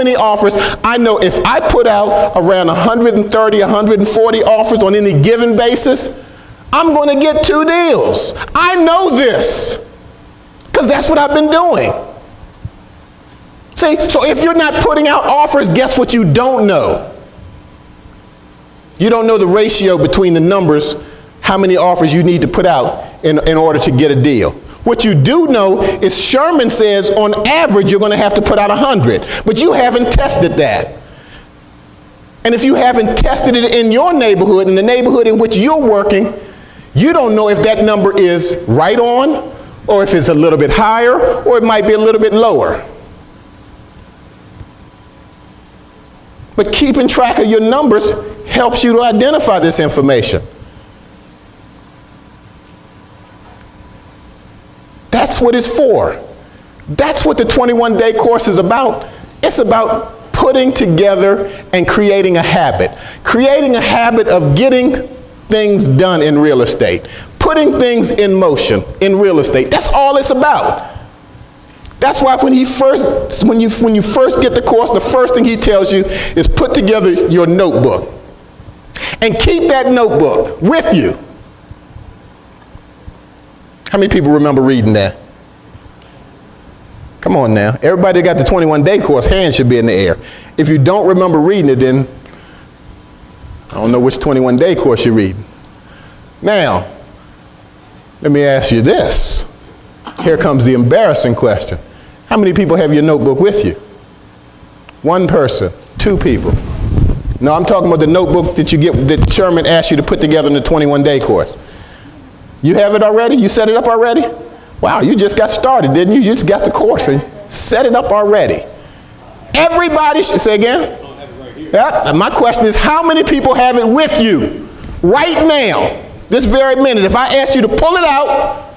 many offers. I know if I put out around 130, 140 offers on any given basis, I'm going to get 2 deals. I know this because that's what I've been doing. See, so if you're not putting out offers, guess what you don't know? You don't know the ratio between the numbers, how many offers you need to put out in order to get a deal. What you do know is Sherman says on average you're going to have to put out 100, but you haven't tested that. And if you haven't tested it in your neighborhood, in the neighborhood in which you're working, you don't know if that number is right on, or if it's a little bit higher, or it might be a little bit lower. But keeping track of your numbers helps you to identify this information. That's what it's for. That's what the 21-day course is about. It's about putting together and creating a habit. Creating a habit of getting things done in real estate. Putting things in motion in real estate. That's all it's about. That's why when you first get the course, the first thing he tells you is put together your notebook. And keep that notebook with you. How many people remember reading that? Come on now. Everybody got the 21-day course, hands should be in the air. If you don't remember reading it, then I don't know which 21-day course you're reading. Now, let me ask you this. Here comes the embarrassing question. How many people have your notebook with you? 1 person, 2 people. No, I'm talking about the notebook that you get, that Sherman asked you to put together in the 21-day course. You have it already? You set it up already? Wow, you just got started, didn't you? You just got the course and set it up already. Everybody should, say again? I don't have it right here. Yeah, my question is, how many people have it with you right now, this very minute? If I asked you to pull it out,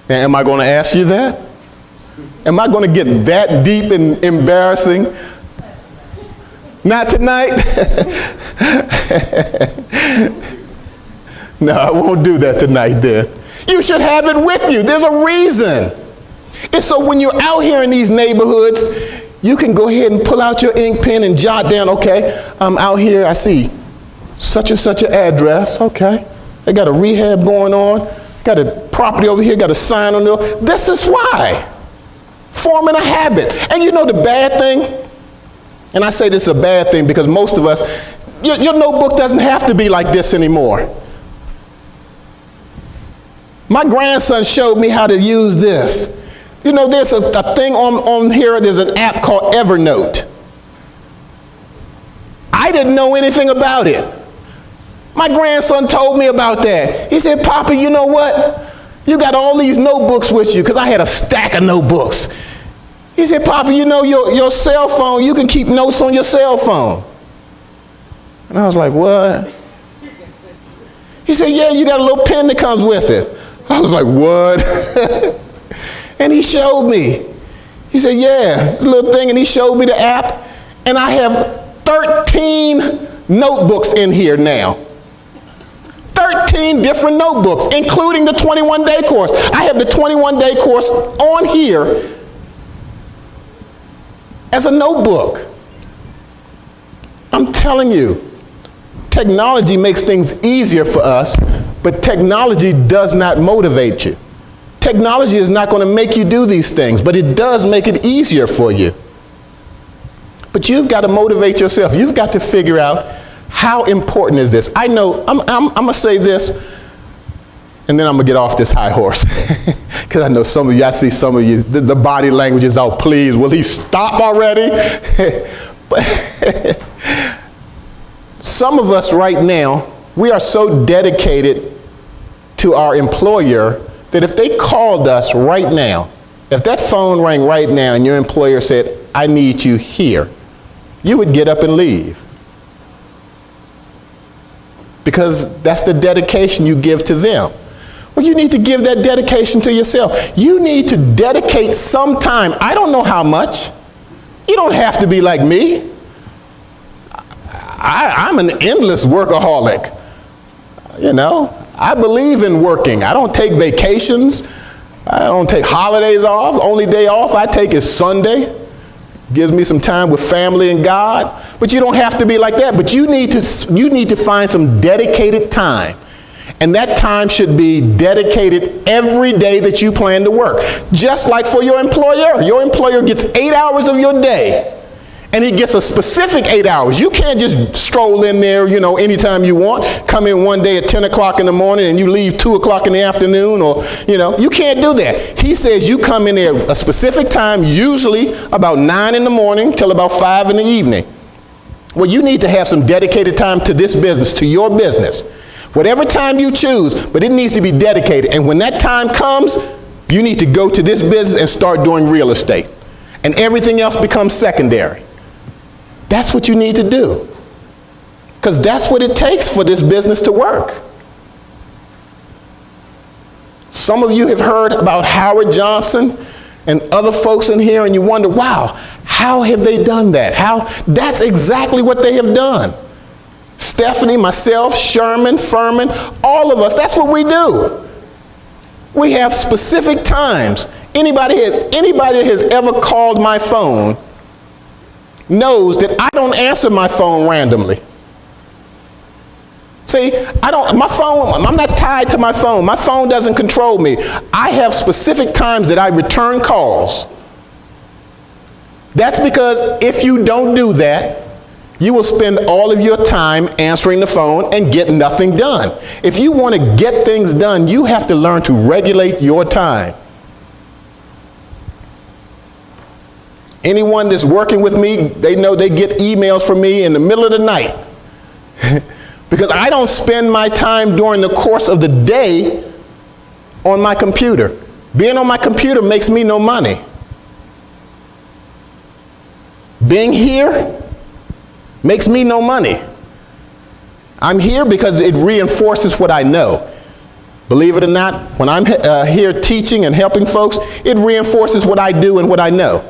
am I going to ask you that? Am I going to get that deep and embarrassing? Not tonight? No, I won't do that tonight then. You should have it with you. There's a reason. It's so when you're out here in these neighborhoods, you can go ahead and pull out your ink pen and jot down, okay, I'm out here, I see such and such an address, okay. They got a rehab going on, got a property over here, got a sign on there. This is why. Forming a habit. And you know the bad thing? And I say this is a bad thing because most of us, your notebook doesn't have to be like this anymore. My grandson showed me how to use this. You know, there's a thing on here, there's an app called Evernote. I didn't know anything about it. My grandson told me about that. He said, Papa, you know what? You got all these notebooks with you, because I had a stack of notebooks. He said, Papa, you know your cell phone, you can keep notes on your cell phone. And I was like, what? He said, yeah, you got a little pen that comes with it. I was like, what? And he showed me. He said, yeah, it's a little thing, and he showed me the app, and I have 13 notebooks in here now. 13 different notebooks, including the 21-day course. I have the 21-day course on here as a notebook. I'm telling you, technology makes things easier for us, but technology does not motivate you. Technology is not going to make you do these things, but it does make it easier for you. But you've got to motivate yourself. You've got to figure out how important is this. I know, I'm going to say this, and then I'm going to get off this high horse. Because I know some of you, I see some of you, the body language is, oh, please, will he stop already? But some of us right now, we are so dedicated to our employer that if they called us right now, if that phone rang right now and your employer said, I need you here, you would get up and leave. Because that's the dedication you give to them. Well, you need to give that dedication to yourself. You need to dedicate some time. I don't know how much. You don't have to be like me. I'm an endless workaholic. You know, I believe in working. I don't take vacations. I don't take holidays off. Only day off I take is Sunday. gives me some time with family and God. But you don't have to be like that. But you need to find some dedicated time. And that time should be dedicated every day that you plan to work. Just like for your employer. Your employer gets 8 hours of your day. And he gets a specific 8 hours. You can't just stroll in there, anytime you want. Come in one day at 10 o'clock in the morning and you leave 2 o'clock in the afternoon, or, you can't do that. He says you come in there a specific time, usually about 9 in the morning till about 5 in the evening. Well, you need to have some dedicated time to this business, to your business. Whatever time you choose, but it needs to be dedicated. And when that time comes, you need to go to this business and start doing real estate. And everything else becomes secondary. That's what you need to do. Because that's what it takes for this business to work. Some of you have heard about Howard Johnson and other folks in here, and you wonder, wow, how have they done that? That's exactly what they have done. Stephanie, myself, Sherman, Furman, all of us, that's what we do. We have specific times. Anybody that has ever called my phone knows that I don't answer my phone randomly. See, I'm not tied to my phone. My phone doesn't control me. I have specific times that I return calls. That's because if you don't do that, you will spend all of your time answering the phone and get nothing done. If you want to get things done, you have to learn to regulate your time. Anyone that's working with me, they know they get emails from me in the middle of the night. Because I don't spend my time during the course of the day on my computer. Being on my computer makes me no money. Being here makes me no money. I'm here because it reinforces what I know. Believe it or not, when I'm here teaching and helping folks, it reinforces what I do and what I know.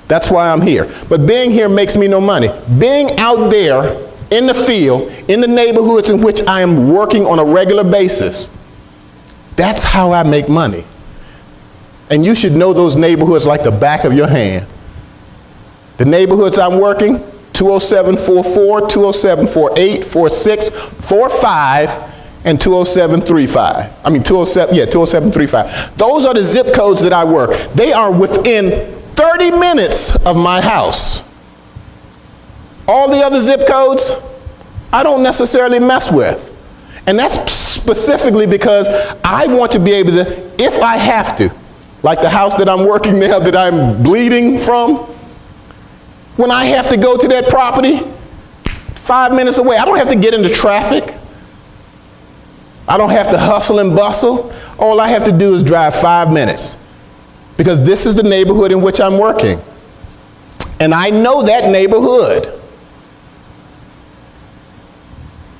That's why I'm here. But being here makes me no money. Being out there in the field, in the neighborhoods in which I am working on a regular basis, that's how I make money. And you should know those neighborhoods like the back of your hand. The neighborhoods I'm working, 20744, 20748, 46, 45, and 20735. 20735. Those are the zip codes that I work. They are within 30 minutes of my house. All the other zip codes, I don't necessarily mess with. And that's specifically because I want to be able to, if I have to, like the house that I'm working now that I'm bleeding from, when I have to go to that property, 5 minutes away, I don't have to get into traffic. I don't have to hustle and bustle. All I have to do is drive 5 minutes. Because this is the neighborhood in which I'm working. And I know that neighborhood.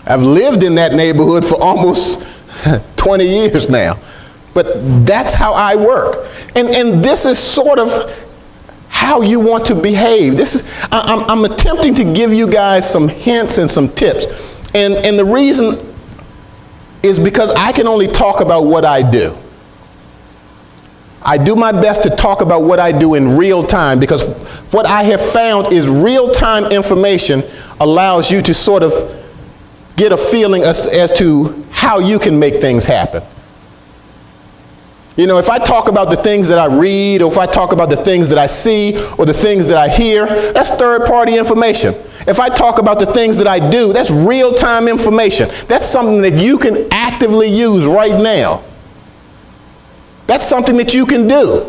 I've lived in that neighborhood for almost 20 years now. But that's how I work. And this is sort of how you want to behave. I'm attempting to give you guys some hints and some tips. And the reason is because I can only talk about what I do. I do my best to talk about what I do in real time, because what I have found is real-time information allows you to sort of get a feeling as to how you can make things happen. If I talk about the things that I read, or if I talk about the things that I see, or the things that I hear, that's third-party information. If I talk about the things that I do, that's real-time information. That's something that you can actively use right now. That's something that you can do.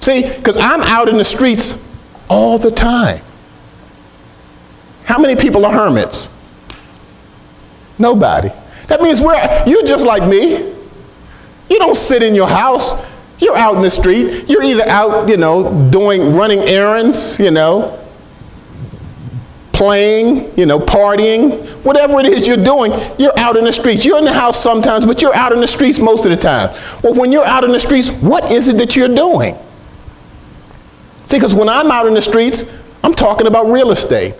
See, because I'm out in the streets all the time. How many people are hermits? Nobody. That means you're just like me. You don't sit in your house. You're out in the street. You're either out, running errands, playing, partying, whatever it is you're doing, you're out in the streets. You're in the house sometimes, but you're out in the streets most of the time. Well, when you're out in the streets, what is it that you're doing? See, because when I'm out in the streets, I'm talking about real estate.